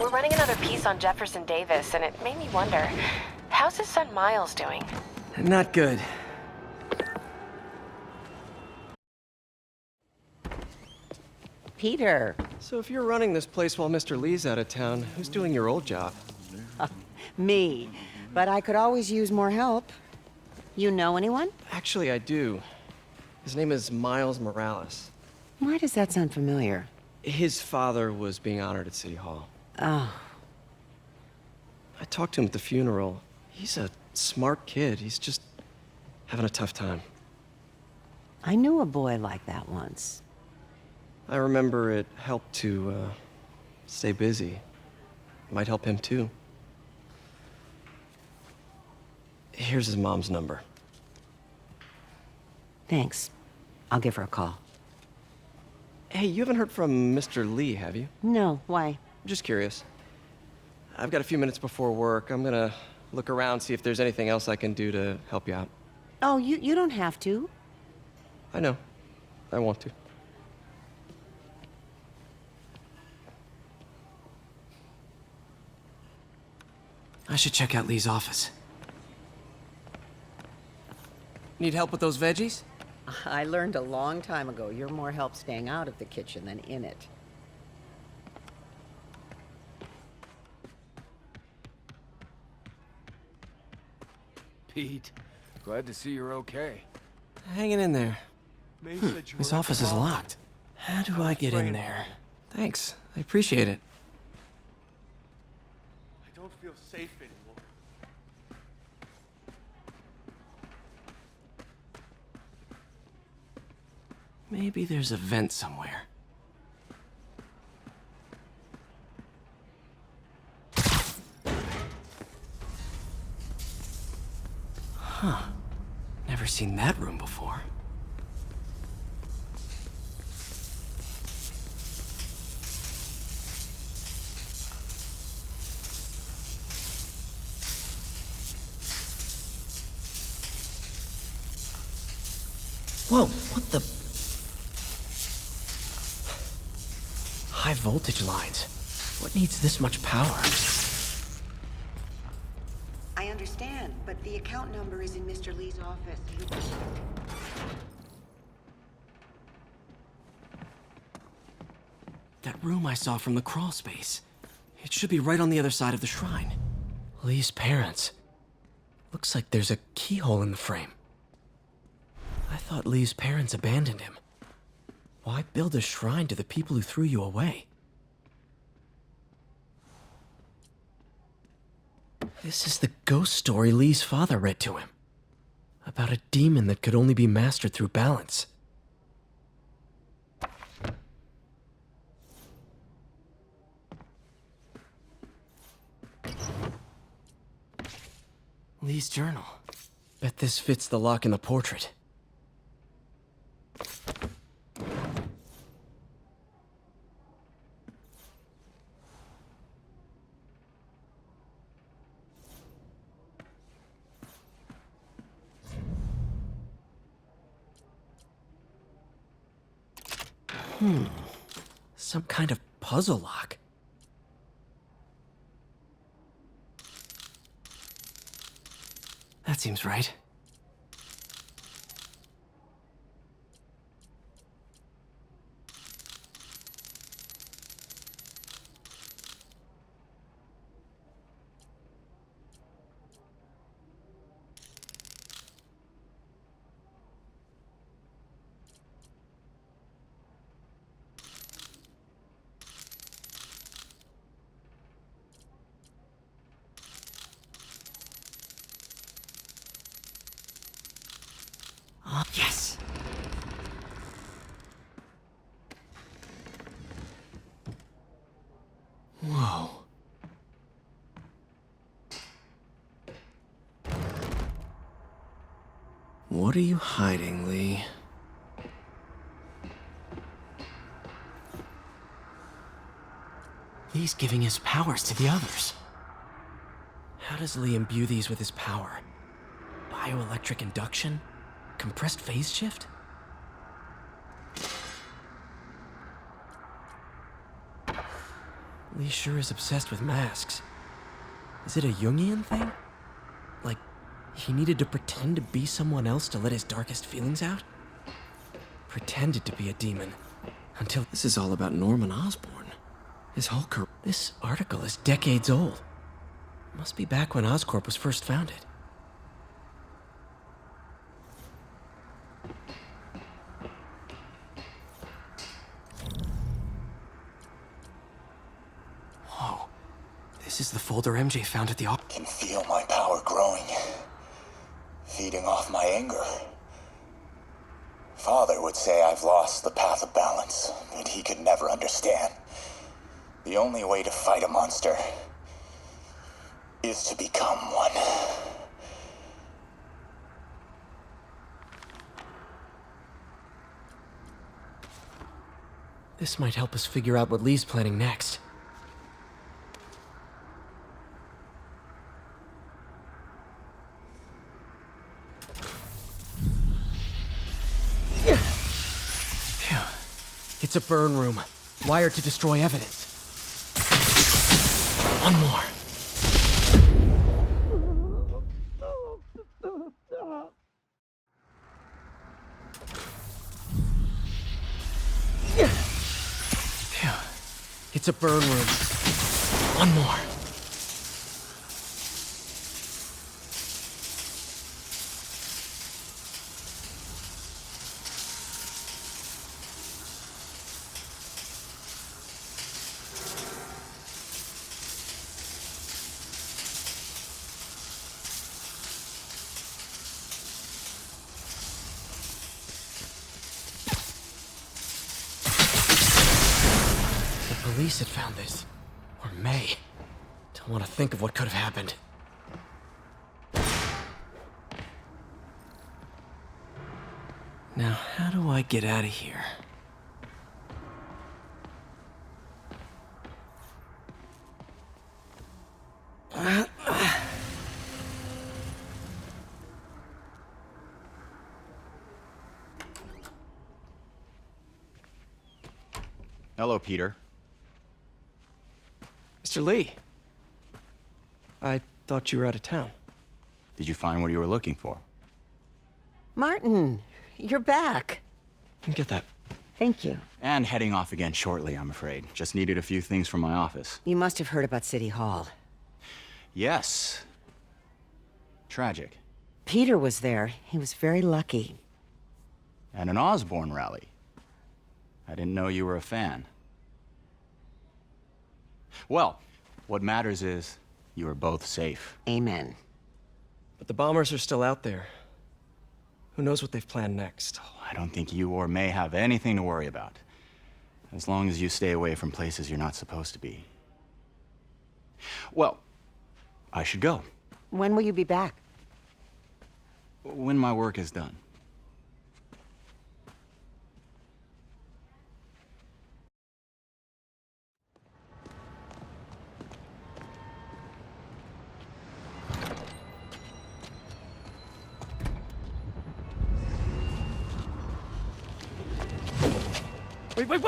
We're running another piece on Jefferson Davis, and it made me wonder, how's his son Miles doing? Not good. Peter. So if you're running this place while Mr. Lee's out of town, who's doing your old job? Me. But I could always use more help. You know anyone? Actually, I do. His name is Miles Morales. Why does that sound familiar? His father was being honored at City Hall. Oh. I talked to him at the funeral. He's a smart kid. He's just having a tough time. I knew a boy like that once. I remember it helped to, stay busy. Might help him, too. Here's his mom's number. Thanks. I'll give her a call. Hey, you haven't heard from Mr. Lee, have you? No, why? Just curious. I've got a few minutes before work. I'm gonna look around, see if there's anything else I can do to help you out. Oh, you don't have to. I know. I want to. I should check out Lee's office. Need help with those veggies? I learned a long time ago you're more help staying out of the kitchen than in it. Pete, glad to see you're okay. Hanging in there. His office is locked. How do I get in there? Thanks. I appreciate it. I don't feel safe anymore. Maybe there's a vent somewhere. Huh. Never seen that room before. Whoa, what the? High voltage lines. What needs this much power? I understand, but the account number is in Mr. Lee's office. That room I saw from the crawl space. It should be right on the other side of the shrine. Lee's parents. Looks like there's a keyhole in the frame. I thought Lee's parents abandoned him. Why build a shrine to the people who threw you away? This is the ghost story Lee's father read to him. About a demon that could only be mastered through balance. Lee's journal. Bet this fits the lock in the portrait. Some kind of puzzle lock. That seems right. Yes! Whoa. What are you hiding, Lee? Lee's giving his powers to the others. How does Lee imbue these with his power? Bioelectric induction? Compressed phase shift? Lee sure is obsessed with masks. Is it a Jungian thing? Like, he needed to pretend to be someone else to let his darkest feelings out? Pretended to be a demon. Until this is all about Norman Osborn. His whole career. This article is decades old. Must be back when Oscorp was first founded. Whoa. This is the folder MJ found at the office. Can feel my power growing, feeding off my anger. Father would say I've lost the path of balance, but he could never understand. The only way to fight a monster is to become one. This might help us figure out what Lee's planning next. Phew. It's a burn room, wired to destroy evidence. One more. Phew. It's a burn room. One more. Police had found this. Or May. Don't want to think of what could have happened. Now, how do I get out of here? Hello, Peter. Mr. Lee. I thought you were out of town. Did you find what you were looking for? Martin, you're back. Get that. Thank you. And heading off again shortly, I'm afraid. Just needed a few things from my office. You must have heard about City Hall. Yes. Tragic. Peter was there. He was very lucky. And an Osborn rally. I didn't know you were a fan. Well, what matters is you are both safe. Amen. But the bombers are still out there. Who knows what they've planned next? I don't think you or May have anything to worry about. As long as you stay away from places you're not supposed to be. Well, I should go. When will you be back? When my work is done.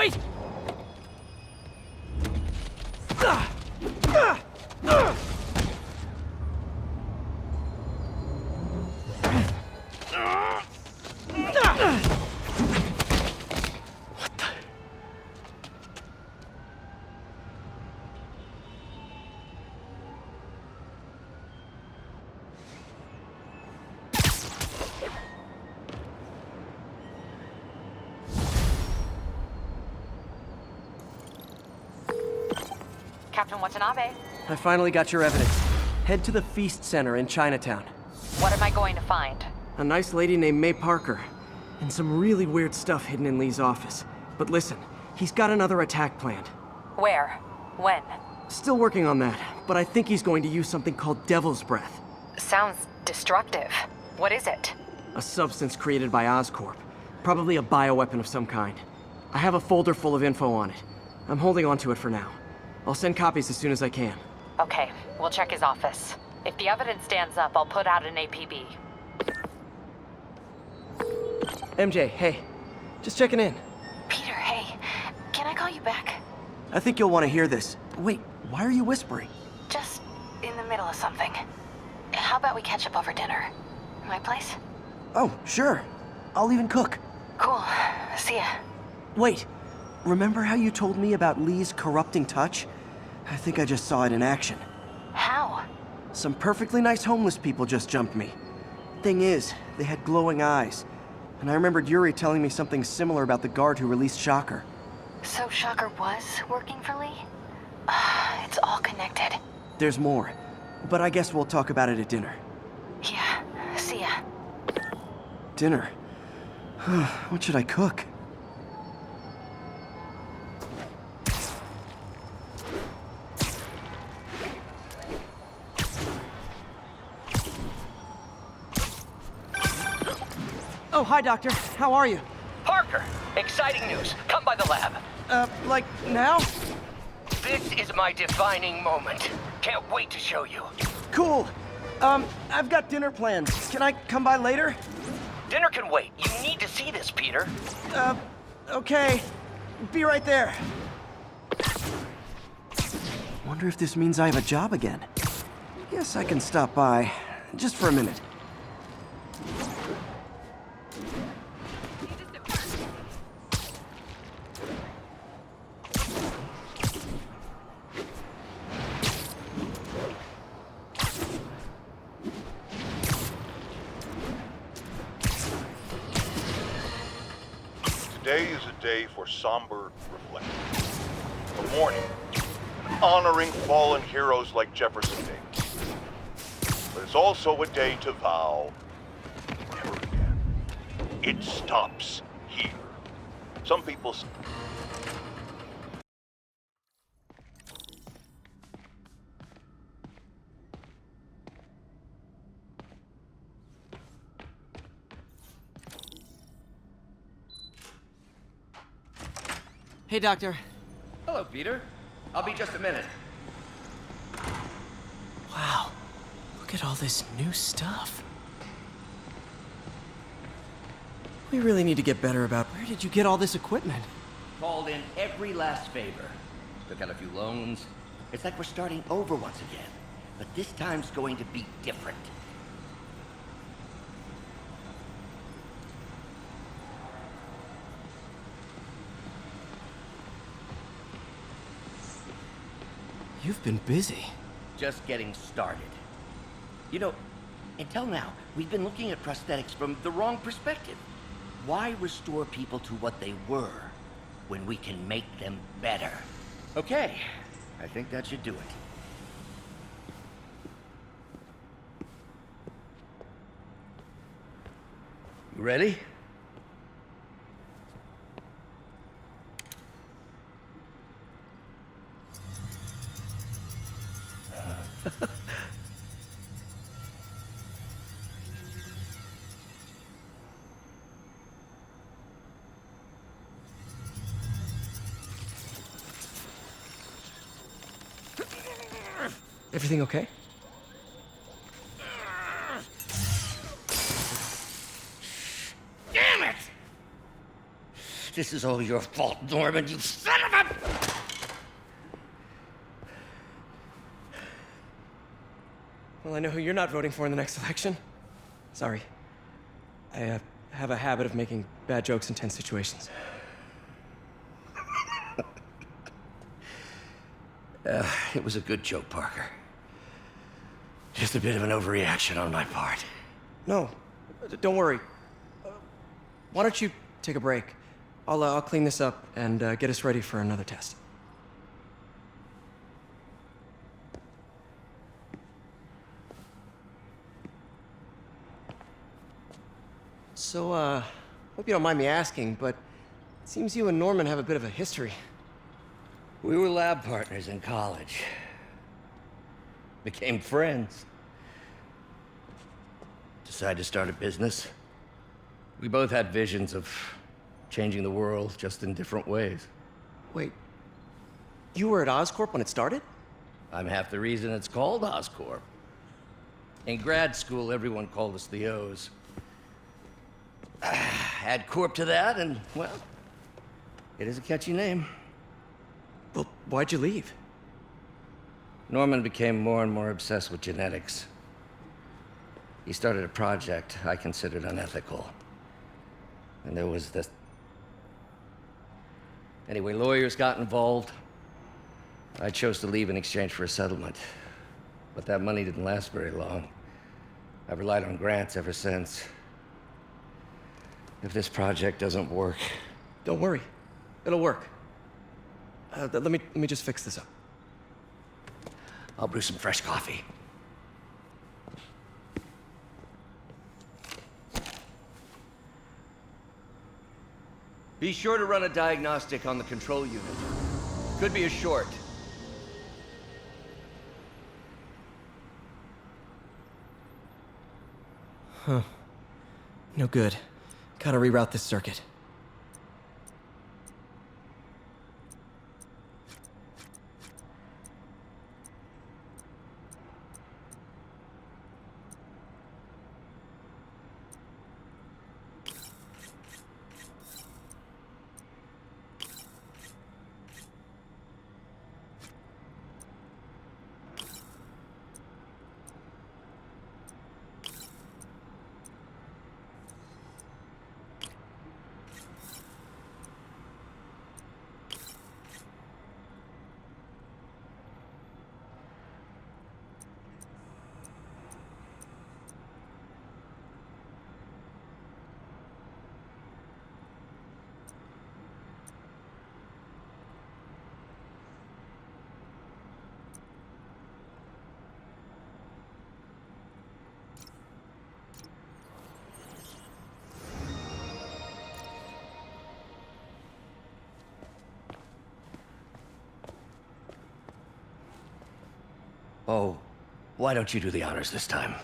Wait! Captain Watanabe, I finally got your evidence. Head to the Feast Center in Chinatown. what am I going to find? A nice lady named May Parker. And some really weird stuff hidden in Lee's office. But listen, he's got another attack planned. Where? When? Still working on that, but I think he's going to use something called Devil's Breath. Sounds destructive. What is it? A substance created by Oscorp. Probably a bioweapon of some kind. I have a folder full of info on it. I'm holding on to it for now. I'll send copies as soon as I can. Okay, we'll check his office. If the evidence stands up, I'll put out an APB. MJ, hey. Just checking in. Peter, hey. Can I call you back? I think you'll want to hear this. Wait, why are you whispering? Just in the middle of something. How about we catch up over dinner? My place? Oh, sure. I'll even cook. Cool. See ya. Wait, remember how you told me about Lee's corrupting touch? I think I just saw it in action. How? Some perfectly nice homeless people just jumped me. Thing is, they had glowing eyes. And I remembered Yuri telling me something similar about the guard who released Shocker. So Shocker was working for Lee? It's all connected. There's more, but I guess we'll talk about it at dinner. Yeah. See ya. Dinner? What should I cook? Oh, hi, Doctor. How are you? Parker, exciting news. Come by the lab. Like, now? This is my defining moment. Can't wait to show you. Cool. I've got dinner plans. Can I come by later? Dinner can wait. You need to see this, Peter. Okay. Be right there. Wonder if this means I have a job again. Guess I can stop by, just for a minute. Today is a day for somber reflection. A mourning, honoring fallen heroes like Jefferson Davis. But it's also a day to vow never again. It stops here. Some people Hey, Doctor. Hello, Peter. I'll be just a minute. Wow. Look at all this new stuff. We really need to get better about where did you get all this equipment? Called in every last favor. Took out a few loans. It's like we're starting over once again. But this time's going to be different. You've been busy. Just getting started. You know, until now, we've been looking at prosthetics from the wrong perspective. Why restore people to what they were when we can make them better? Okay, I think that should do it. You ready? Everything okay? Damn it! This is all your fault, Norman, you son of a... Well, I know who you're not voting for in the next election. Sorry. I have a habit of making bad jokes in tense situations. It was a good joke, Parker. Just a bit of an overreaction on my part. No, don't worry. Why don't you take a break? I'll clean this up and get us ready for another test. So, hope you don't mind me asking, but it seems you and Norman have a bit of a history. We were lab partners in college. Became friends. Decided to start a business. We both had visions of changing the world, just in different ways. Wait, you were at Oscorp when it started? I'm half the reason it's called Oscorp. In grad school, everyone called us the O's. Add Corp to that, and, well, it is a catchy name. Well, Why'd you leave? Norman became more and more obsessed with genetics. He started a project I considered unethical. And there was this... Anyway, lawyers got involved. I chose to leave in exchange for a settlement. But that money didn't last very long. I've relied on grants ever since. If this project doesn't work... Don't worry. It'll work. Let me just fix this up. I'll brew some fresh coffee. Be sure to run a diagnostic on the control unit. Could be a short. Huh. No good. Gotta reroute this circuit. Oh, why don't you do the honors this time?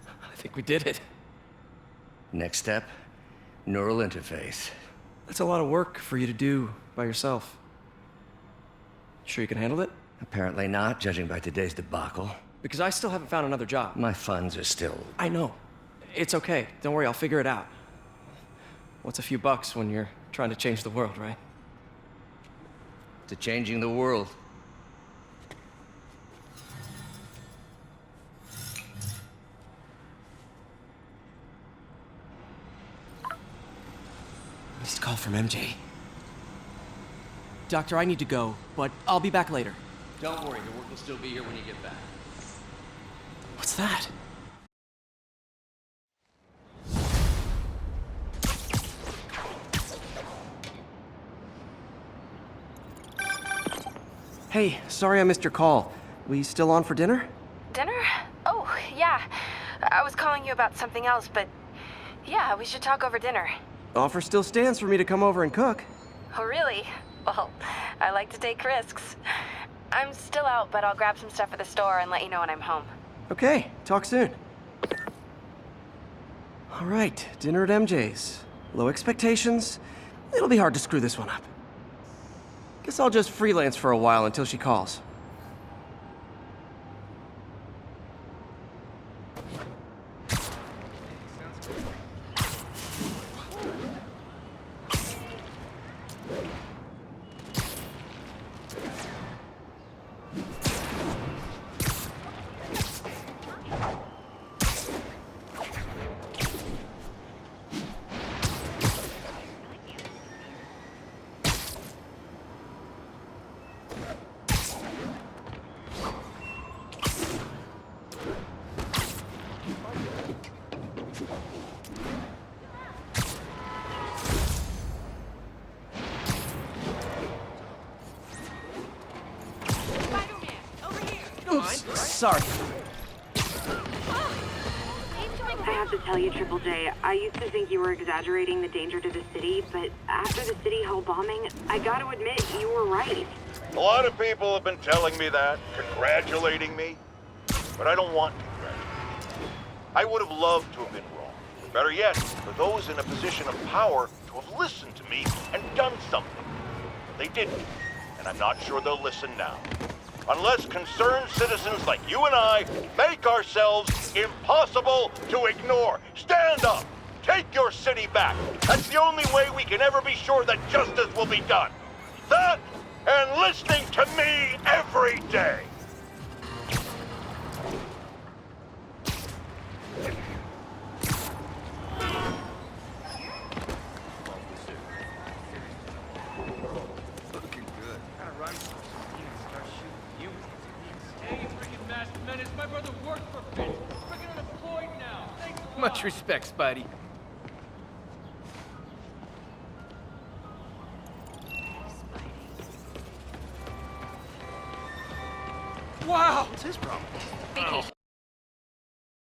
I think we did it. Next step, neural interface. That's a lot of work for you to do by yourself. Sure you can handle it? Apparently not, judging by today's debacle. Because I still haven't found another job. My funds are still... I know. It's okay. Don't worry, I'll figure it out. What's a few bucks when you're trying to change the world, right? to changing the world. Missed call from MJ. Doctor, I need to go, but I'll be back later. Don't worry, the work will still be here when you get back. What's that? Hey, sorry I missed your call. We still on for dinner? Dinner? Oh, yeah. I was calling you about something else, but yeah, we should talk over dinner. Offer still stands for me to come over and cook. Oh, really? Well, I like to take risks. I'm still out, but I'll grab some stuff at the store and let you know when I'm home. Okay, talk soon. All right, dinner at MJ's. Low expectations. It'll be hard to screw this one up. Guess I'll just freelance for a while until she calls. Sorry. I have to tell you, Triple J, I used to think you were exaggerating the danger to the city, but after the City Hall bombing, I gotta admit, you were right. A lot of people have been telling me that, congratulating me, but I don't want congratulations. I would have loved to have been wrong. Better yet, for those in a position of power to have listened to me and done something. They didn't, and I'm not sure they'll listen now. Unless concerned citizens like you and I make ourselves impossible to ignore. Stand up! Take your city back! That's the only way we can ever be sure that justice will be done. That, and listening to me every day! Looking good. Gotta run from some and start shooting you. Hey, you freaking masked menace. My brother worked for Fitz. Freaking unemployed now. Thanks a lot. Much respect, Spidey. Wow! What's his problem? Vacation.